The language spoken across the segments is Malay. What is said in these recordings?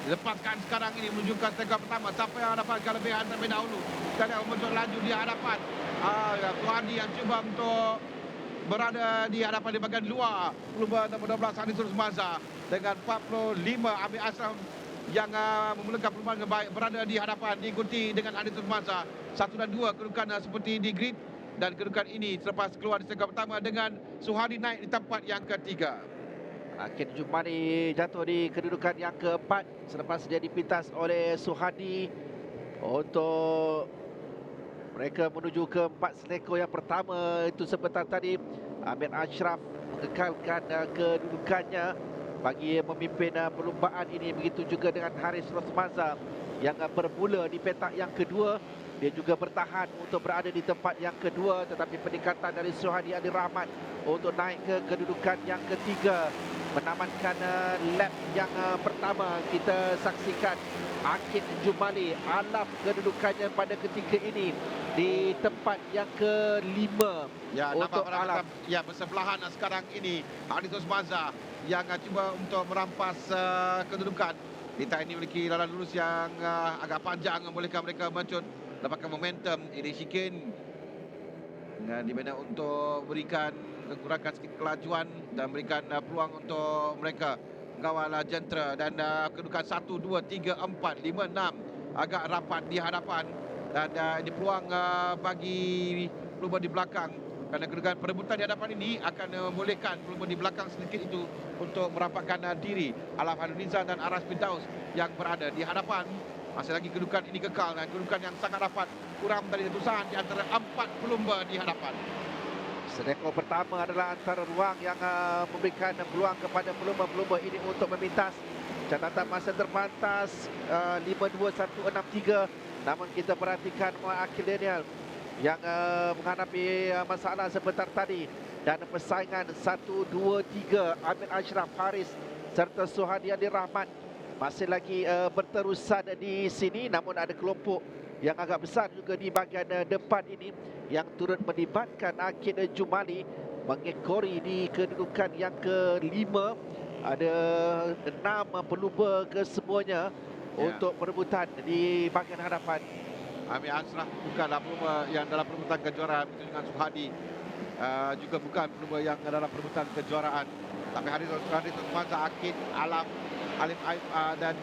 Lepaskan sekarang ini menunjukkan segmen pertama. Siapa yang dapat kelebihan terlebih dahulu. Kita lihat untuk laju di hadapan. Suhadi yang cuba untuk berada di hadapan di bahagian luar. Pelumba nombor 12 Anisul Sumaza dengan 45 Amir Asram yang memulakan perlumbaan dengan baik berada di hadapan, diikuti dengan Anisul Sumaza. 1 dan 2 kedudukan seperti di grid, dan kedudukan ini selepas keluar di segmen pertama dengan Suhadi naik di tempat yang ketiga. Akid Jumani jatuh di kedudukan yang keempat selepas dia dipintas oleh Suhadi untuk mereka menuju ke 4 seleko yang pertama. Itu sebentar tadi Amir Ashraf mengekalkan kedudukannya bagi memimpin perlumbaan ini. Begitu juga dengan Haris Rosmaza yang bermula di petak yang kedua. Dia juga bertahan untuk berada di tempat yang kedua, tetapi peningkatan dari Suhadi Ali Rahmat untuk naik ke kedudukan yang ketiga menamatkan lap yang pertama. Kita saksikan Akid Jumali alaf kedudukannya pada ketika ini di tempat yang kelima. Ya, untuk nampak bersebelahan sekarang ini Anisul Sumaza yang cuba untuk merampas kedudukan. Kita ini memiliki laluan lurus yang agak panjang, membolehkan mereka mencut, dapatkan momentum. Ini Shikin di mana untuk berikan kurangkan sedikit kelajuan dan berikan peluang untuk mereka mengawal jentera. Dan kedudukan 1, 2, 3, 4, 5, 6 agak rapat di hadapan. Dan ini peluang bagi pelumba di belakang, kerana kedudukan perebutan di hadapan ini akan membolehkan pelumba di belakang sedikit itu untuk merapatkan diri. Alaf Nizam dan Aras Firdaus yang berada di hadapan. Masih lagi kedudukan ini kekal, dan kedudukan yang sangat rapat, kurang dari satu saat di antara 4 pelumba di hadapan. Seleko pertama adalah antara ruang yang memberikan peluang kepada pelumba-pelumba ini untuk memintas. Catatan masa terpantas 5:21.63. Namun kita perhatikan Akil Daniel yang menghadapi masalah sebentar tadi, dan persaingan 1, 2, 3 Amir Ashraf, Haris serta Suhadi Ali Rahmat masih lagi berterusan di sini. Namun ada kelompok yang agak besar juga di bahagian depan ini yang turut melibatkan Akid Jumali mengekori di kedudukan yang kelima. Ada 6 pelumba kesemuanya untuk perebutan di bahagian hadapan. Amir Ashraf bukanlah pelumba yang dalam perebutan kejuaraan, begitu dengan Suhadi juga bukan pelumba yang dalam perebutan kejuaraan. Tapi Haris Sumaza, Akid, Alif Aib dan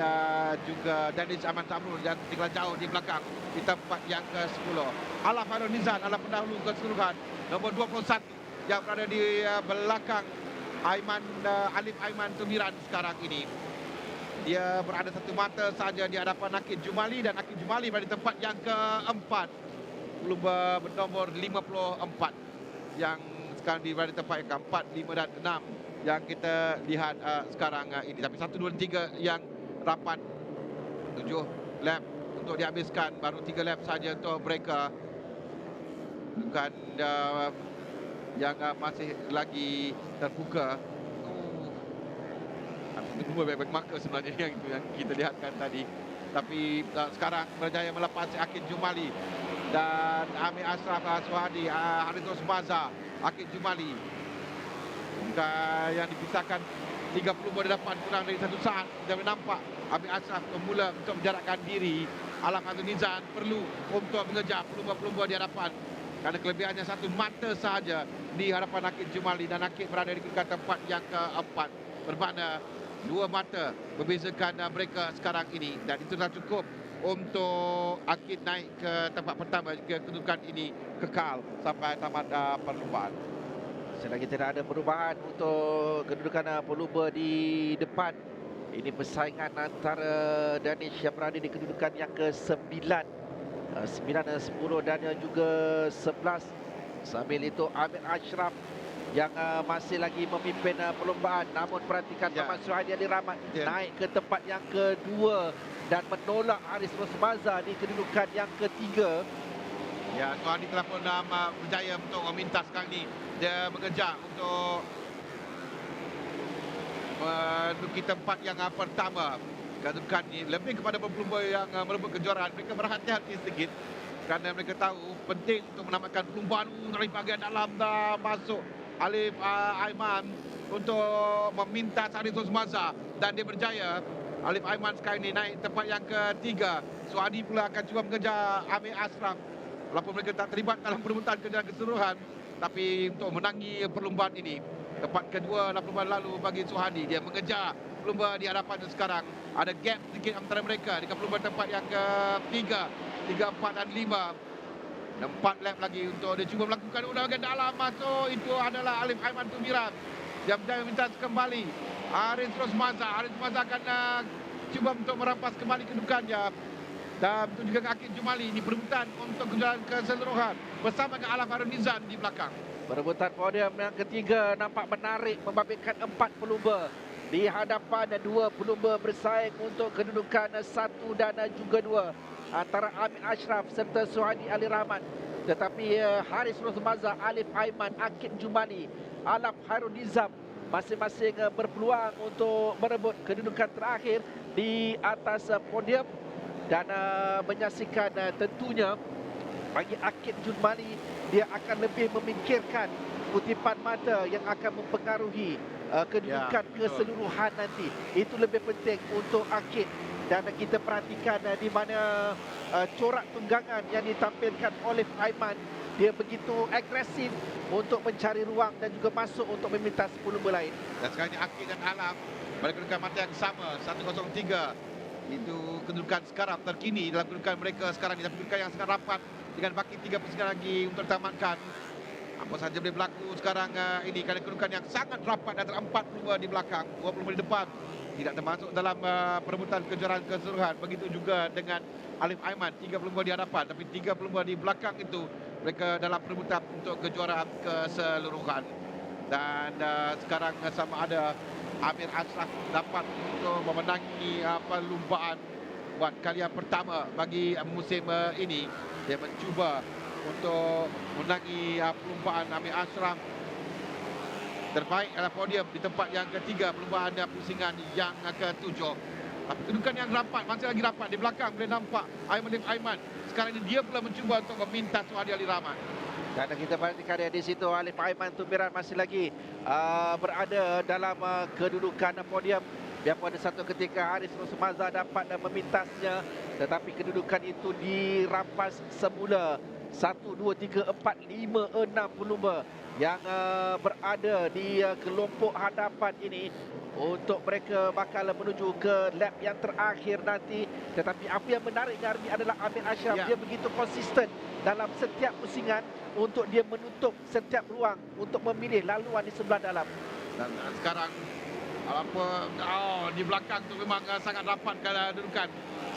juga Danish Aman Tamrul yang tinggal jauh di belakang di tempat yang ke-10. Alaf Nizam adalah pendahulu keseluruhan, nombor 21 yang berada di belakang Alif Aiman Tumiran sekarang ini. Dia berada satu mata saja di hadapan Akid Jumali, dan Akid Jumali berada di tempat yang keempat. Pelumba bernomor 54 yang sekarang berada di tempat yang keempat, 5 dan 6 yang kita lihat sekarang ini. Tapi 1, 2 dan 3 yang rapat. 7 lap untuk dihabiskan, baru 3 lap saja untuk mereka. Bukan yang masih lagi terbuka. Dua baik-baik marker sebenarnya yang itu yang kita lihatkan tadi. Tapi sekarang berjaya melepas Akid Jumali dan Amir Ashraf, Suhadi, Haris Sumaza, Akid Jumali. Yang dipisahkan 30 di depan, kurang dari 1 saat. Kita nampak Amir Ashraf mula untuk menjarakkan diri. Alaf Nizam perlu untuk mengejar pelumba-pelumba di hadapan, kerana kelebihannya 1 mata sahaja di hadapan Akid Jumali, dan Akid berada di kedudukan tempat yang keempat. Bermakna 2 mata membezakan mereka sekarang ini, dan itu dah cukup untuk Akid naik ke tempat pertama jika kedudukan ini kekal sampai tamat perlumbaan. Selagi tidak ada perubahan untuk kedudukan pelumba di depan, ini persaingan antara Danish yang berada di kedudukan yang ke-9, 9 dan 10, dan juga 11. Sambil itu Amir Ashraf yang masih lagi memimpin perlumbaan. Namun perhatikan Muhammad Suhadi Ali Rahmat naik ke tempat yang kedua dan menolak Haris Rosmaza di kedudukan yang ketiga. Ya, Suhadi telah pun berjaya untuk meminta sekarang ni. Dia mengejar untuk menduduki tempat yang pertama. Kedudukan ini lebih kepada pelumba yang merebut kejuaraan. Mereka berhati-hati sedikit kerana mereka tahu penting untuk menamatkan perlumbaan dari bahagian dalam dah masuk Alif Aiman untuk meminta Haris Sumaza, dan dia berjaya Alif Aiman sekarang ini naik tempat yang ketiga. Suhadi pula akan cuba mengejar Amir Ashraf. Walaupun mereka tak terlibat dalam perebutan kejuaraan keseluruhan, tapi untuk menangi perlumbaan ini, tempat kedua dalam perlumbaan lalu bagi Suhadi. Dia mengejar pelumba di hadapannya sekarang. Ada gap sedikit antara mereka dengan pelumba tempat yang ketiga, 3, 4 dan 5. 4 lap lagi untuk dia cuba melakukan ulangan dalam masuk. Itu adalah Alif Aiman Tumiran. Dia berjaya minta kembali Haris Rosmaza. Haris Rosmaza akan cuba untuk merampas kembali kedudukannya. Dan betul juga dengan Akid Jumali. Ini perebutan untuk kejuaraan keseluruhan bersama dengan Alaf Harun Nizam di belakang. Perebutan podium yang ketiga nampak menarik, membabitkan 4 pelumba. Di hadapan 2 pelumba bersaing untuk kedudukan 1 dan juga 2 antara Amir Ashraf serta Suhadi Ali Rahman. Tetapi Haris Rosmaza, Alif Aiman, Akid Jumali, Alaf Harun Nizam masing-masing berpeluang untuk merebut kedudukan terakhir di atas podium. Dan menyaksikan tentunya bagi Akid Jumali, dia akan lebih memikirkan kutipan mata yang akan mempengaruhi kedudukan keseluruhan nanti. Itu lebih penting untuk Akid. Dan kita perhatikan di mana corak tunggangan yang ditampilkan oleh Aiman. Dia begitu agresif untuk mencari ruang dan juga masuk untuk meminta 10 lain. Dan sekarang ini Akid dan Alaf pada kedudukan mata yang sama, 103. Itu kedudukan sekarang terkini dalam kedudukan mereka sekarang ini. Kedudukan yang sangat rapat dengan baki 3 pusingan lagi untuk ditamatkan. Apa saja boleh berlaku sekarang ini kerana kedudukan yang sangat rapat antara 4 pelumba di belakang, 2 pelumba di depan. Tidak termasuk dalam perebutan kejuaraan keseluruhan. Begitu juga dengan Alif Aiman, 3 pelumba di hadapan. Tapi 3 pelumba di belakang itu mereka dalam perebutan untuk kejuaraan keseluruhan. Dan sekarang sama ada Amir Ashraf dapat untuk memenangi perlumbaan buat kali yang pertama bagi musim ini. Dia mencuba untuk menangi perlumbaan Amir Ashraf. Terbaik adalah podium di tempat yang ketiga, perlumbaan pusingan yang ke-7. Tapi kedudukan yang rapat, masih lagi rapat. Di belakang boleh nampak Alif Aiman. Sekarang ini dia pula mencuba untuk meminta Suhadi Ali Rahman. Dan kita perhatikan di situ Alif Aiman Tumiran masih lagi berada dalam kedudukan podium. Biarpun ada satu ketika Haris Rosmaza dapat memintasnya, tetapi kedudukan itu dirampas semula. 1, 2, 3, 4, 5, 6 pelumba yang berada di kelompok hadapan ini. Untuk mereka bakal menuju ke lap yang terakhir nanti. Tetapi apa yang menarik Arbi adalah Amir Ashraf. Dia begitu konsisten dalam setiap pusingan untuk dia menutup setiap ruang untuk memilih laluan di sebelah dalam. Dan sekarang di belakang tu memang sangat rapat kedudukan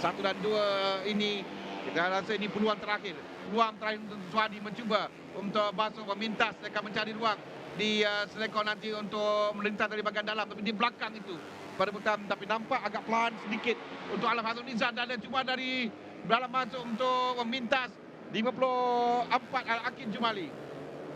1 dan 2 ini. Kita rasa ini peluang terakhir. Peluang terakhir untuk Suhadi mencuba untuk masuk memintas, mereka mencari ruang di selekor nanti untuk melintas dari bahagian dalam. Tapi di belakang itu perebutan, tapi nampak agak pelan sedikit untuk Alaf Harun Nizam. Dan cuma dari dalam masuk untuk memintas 54 Akid Jumali.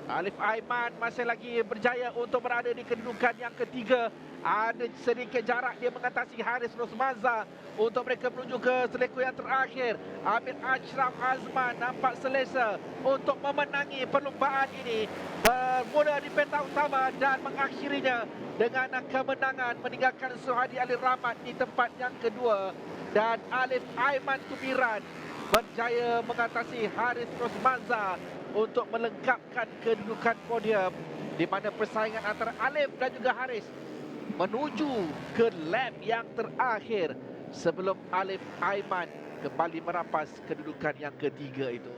Alif Aiman masih lagi berjaya untuk berada di kedudukan yang ketiga. Ada sedikit jarak dia mengatasi Haris Rosmaza untuk mereka menuju ke selekor yang terakhir. Amir Ashraf Azman nampak selesa untuk memenangi perlumbaan ini. Bermula di peta utama dan mengakhirinya dengan kemenangan meninggalkan Suhadi Ali Rahman di tempat yang kedua. Dan Alif Aiman Tumiran berjaya mengatasi Haris Rosmaza untuk melengkapkan kedudukan podium, di mana persaingan antara Alif dan juga Haris menuju ke lap yang terakhir sebelum Alif Aiman kembali merampas kedudukan yang ketiga itu.